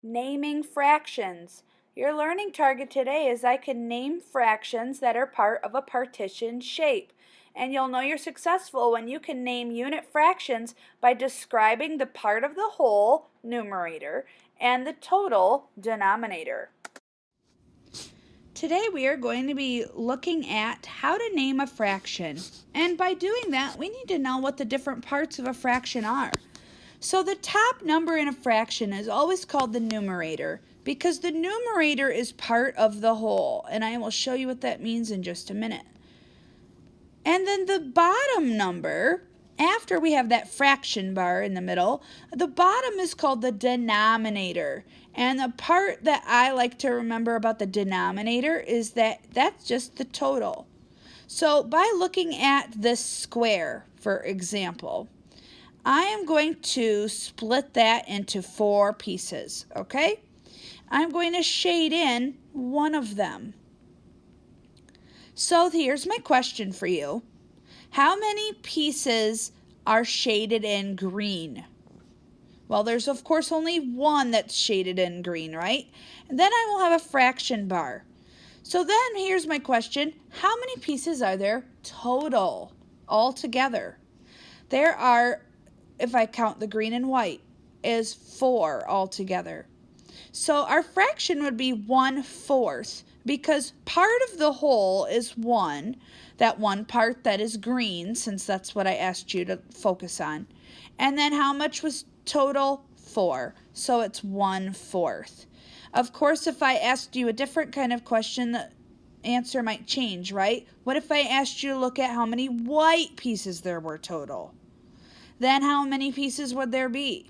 Naming fractions. Your learning target today is I can name fractions that are part of a partition shape. And you'll know you're successful when you can name unit fractions by describing the part of the whole, numerator, and the total, denominator. Today we are going to be looking at how to name a fraction. And by doing that, we need to know what the different parts of a fraction are. So the top number in a fraction is always called the numerator because the numerator is part of the whole, and I will show you what that means in just a minute. And then the bottom number, after we have that fraction bar in the middle, the bottom is called the denominator. And the part that I like to remember about the denominator is that that's just the total. So by looking at this square, for example, I am going to split that into 4 pieces, okay? I'm going to shade in one of them. So here's my question for you. How many pieces are shaded in green? Well, there's of course only one that's shaded in green, right? And then I will have a fraction bar. So then here's my question. How many pieces are there total altogether? There are, if I count the green and white, is 4 altogether. So our fraction would be 1/4 because part of the whole is 1, that one part that is green, since that's what I asked you to focus on. And then how much was total? 4. So it's 1/4. Of course, if I asked you a different kind of question, the answer might change, right? What if I asked you to look at how many white pieces there were total? Then how many pieces would there be?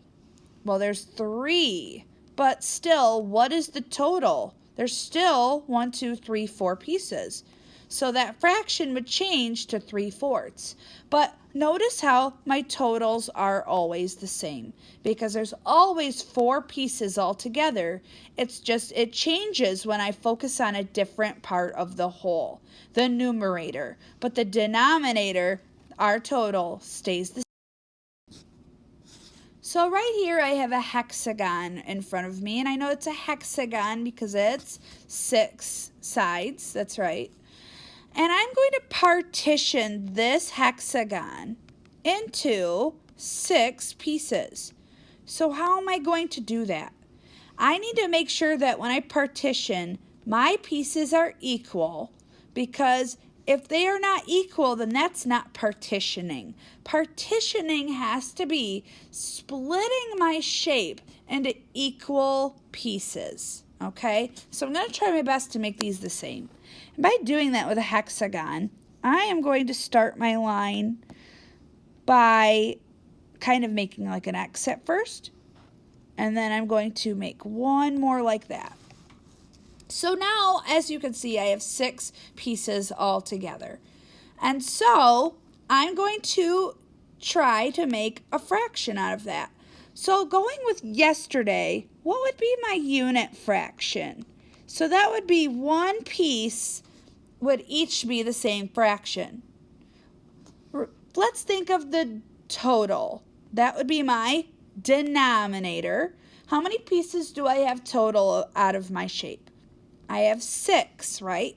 Well, there's 3. But still, what is the total? There's still 1, 2, 3, 4 pieces. So that fraction would change to 3/4. But notice how my totals are always the same because there's always 4 pieces altogether. It's just it changes when I focus on a different part of the whole, the numerator. But the denominator, our total, stays the same. So right here I have a hexagon in front of me, and I know it's a hexagon because it's 6 sides, that's right. And I'm going to partition this hexagon into 6 pieces. So how am I going to do that? I need to make sure that when I partition, my pieces are equal because if they are not equal, then that's not partitioning. Partitioning has to be splitting my shape into equal pieces, okay? So I'm going to try my best to make these the same. And by doing that with a hexagon, I am going to start my line by kind of making like an X at first. And then I'm going to make one more like that. So now, as you can see, I have 6 pieces all together. And so I'm going to try to make a fraction out of that. So going with yesterday, what would be my unit fraction? So that would be 1 piece would each be the same fraction. Let's think of the total. That would be my denominator. How many pieces do I have total out of my shape? I have 6, right?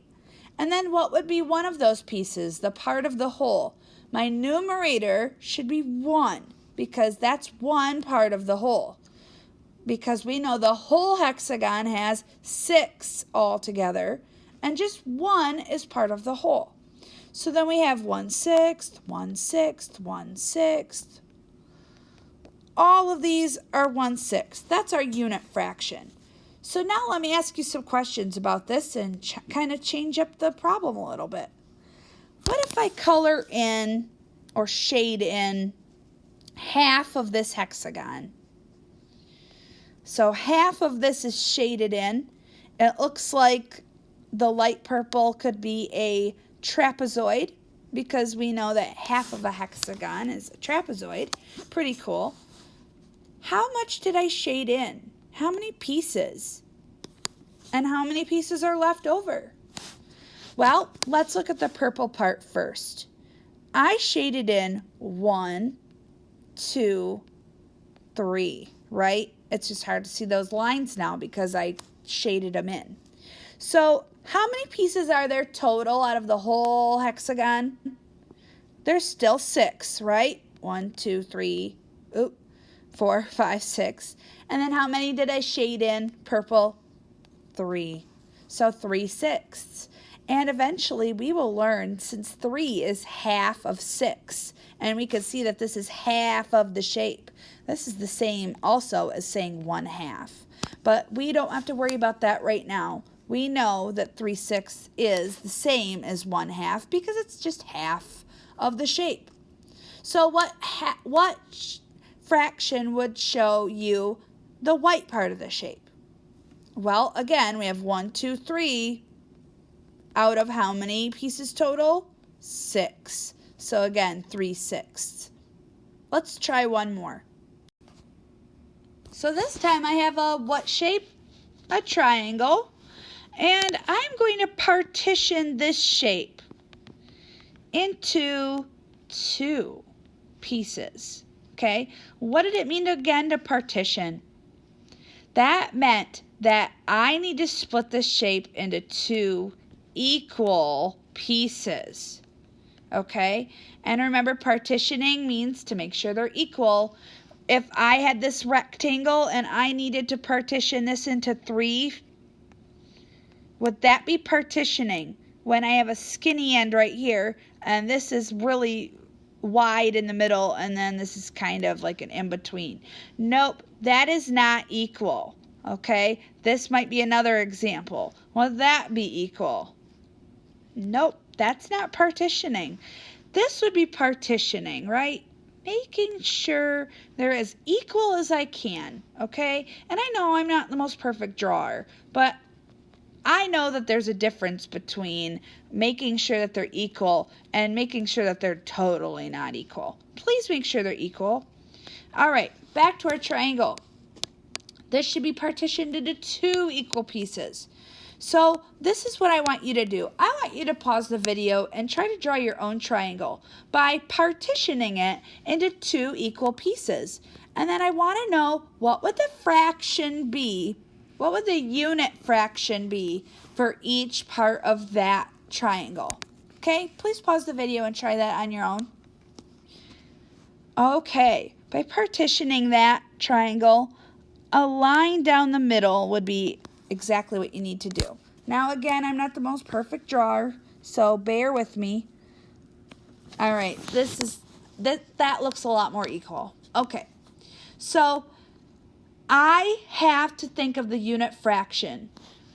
And then what would be one of those pieces, the part of the whole? My numerator should be 1 because that's one part of the whole. Because we know the whole hexagon has 6 altogether, and just 1 is part of the whole. So then we have 1/6, 1/6, 1/6. All of these are 1/6. That's our unit fraction. So now let me ask you some questions about this and kind of change up the problem a little bit. What if I color in or shade in half of this hexagon? So half of this is shaded in. It looks like the light purple could be a trapezoid because we know that half of a hexagon is a trapezoid. Pretty cool. How much did I shade in? How many pieces? And how many pieces are left over? Well, let's look at the purple part first. I shaded in 1, 2, 3, right? It's just hard to see those lines now because I shaded them in. So how many pieces are there total out of the whole hexagon? There's still 6, right? 1, 2, 3, 4, 5, 6. And then how many did I shade in purple? 3. So 3/6. And eventually we will learn, since 3 is half of 6, and we can see that this is half of the shape. This is the same also as saying 1/2. But we don't have to worry about that right now. We know that 3/6 is the same as 1/2 because it's just half of the shape. So what fraction would show you the white part of the shape? Well, again, we have 1, 2, 3 out of how many pieces total? 6. So again, 3/6. Let's try one more. So this time I have a what shape? A triangle. And I'm going to partition this shape into 2 pieces. Okay, what did it mean again to partition? That meant that I need to split this shape into 2 equal pieces. Okay, and remember, partitioning means to make sure they're equal. If I had this rectangle and I needed to partition this into 3, would that be partitioning? When I have a skinny end right here and this is really wide in the middle and then this is kind of like an in-between. Nope, that is not equal. Okay, this might be another example. Would that be equal? Nope, that's not partitioning. This would be partitioning, right? Making sure they're as equal as I can, okay? And I know I'm not the most perfect drawer, but I know that there's a difference between making sure that they're equal and making sure that they're totally not equal. Please make sure they're equal. All right, back to our triangle. This should be partitioned into 2 equal pieces. So this is what I want you to do. I want you to pause the video and try to draw your own triangle by partitioning it into 2 equal pieces. And then I want to know, what would the fraction be? What would the unit fraction be for each part of that triangle? Okay, please pause the video and try that on your own. Okay, by partitioning that triangle, a line down the middle would be exactly what you need to do. Now again, I'm not the most perfect drawer, so bear with me. All right, that looks a lot more equal. Okay, so I have to think of the unit fraction.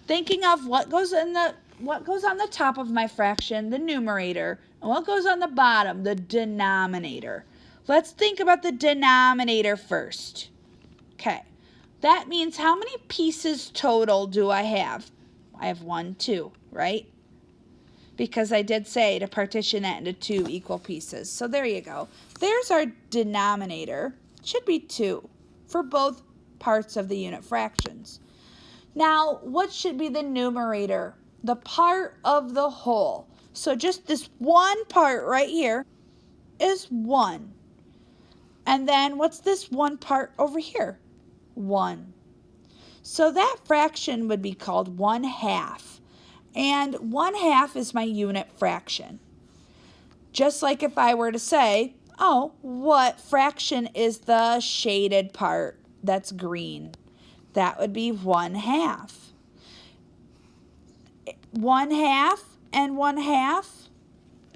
Thinking of what goes on the top of my fraction, the numerator, and what goes on the bottom, the denominator. Let's think about the denominator first. Okay, that means how many pieces total do I have? I have 1, 2, right? Because I did say to partition that into 2 equal pieces. So there you go. There's our denominator. It should be 2 for both parts of the unit fractions. Now, what should be the numerator? The part of the whole. So just this one part right here is 1. And then what's this one part over here? 1. So that fraction would be called 1/2. And 1/2 is my unit fraction. Just like if I were to say, oh, what fraction is the shaded part that's green? That would be 1/2. 1/2 and 1/2,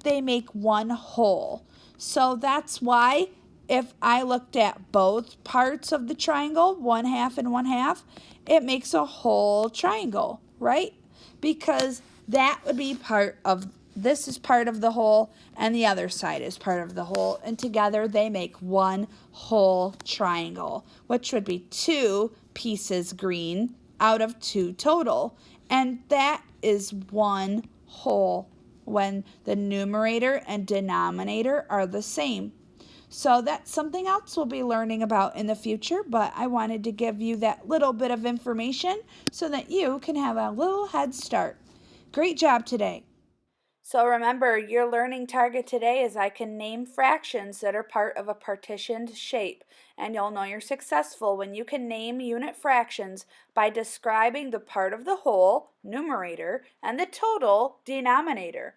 they make one whole. So that's why if I looked at both parts of the triangle, 1/2 and 1/2, it makes a whole triangle, right? Because that would be part of, this is part of the whole, and the other side is part of the whole, and together they make one whole triangle, which would be 2 pieces green out of 2 total, and that is one whole when the numerator and denominator are the same. So that's something else we'll be learning about in the future, but I wanted to give you that little bit of information so that you can have a little head start. Great job today. So remember, your learning target today is I can name fractions that are part of a partitioned shape. And you'll know you're successful when you can name unit fractions by describing the part of the whole, numerator, and the total, denominator.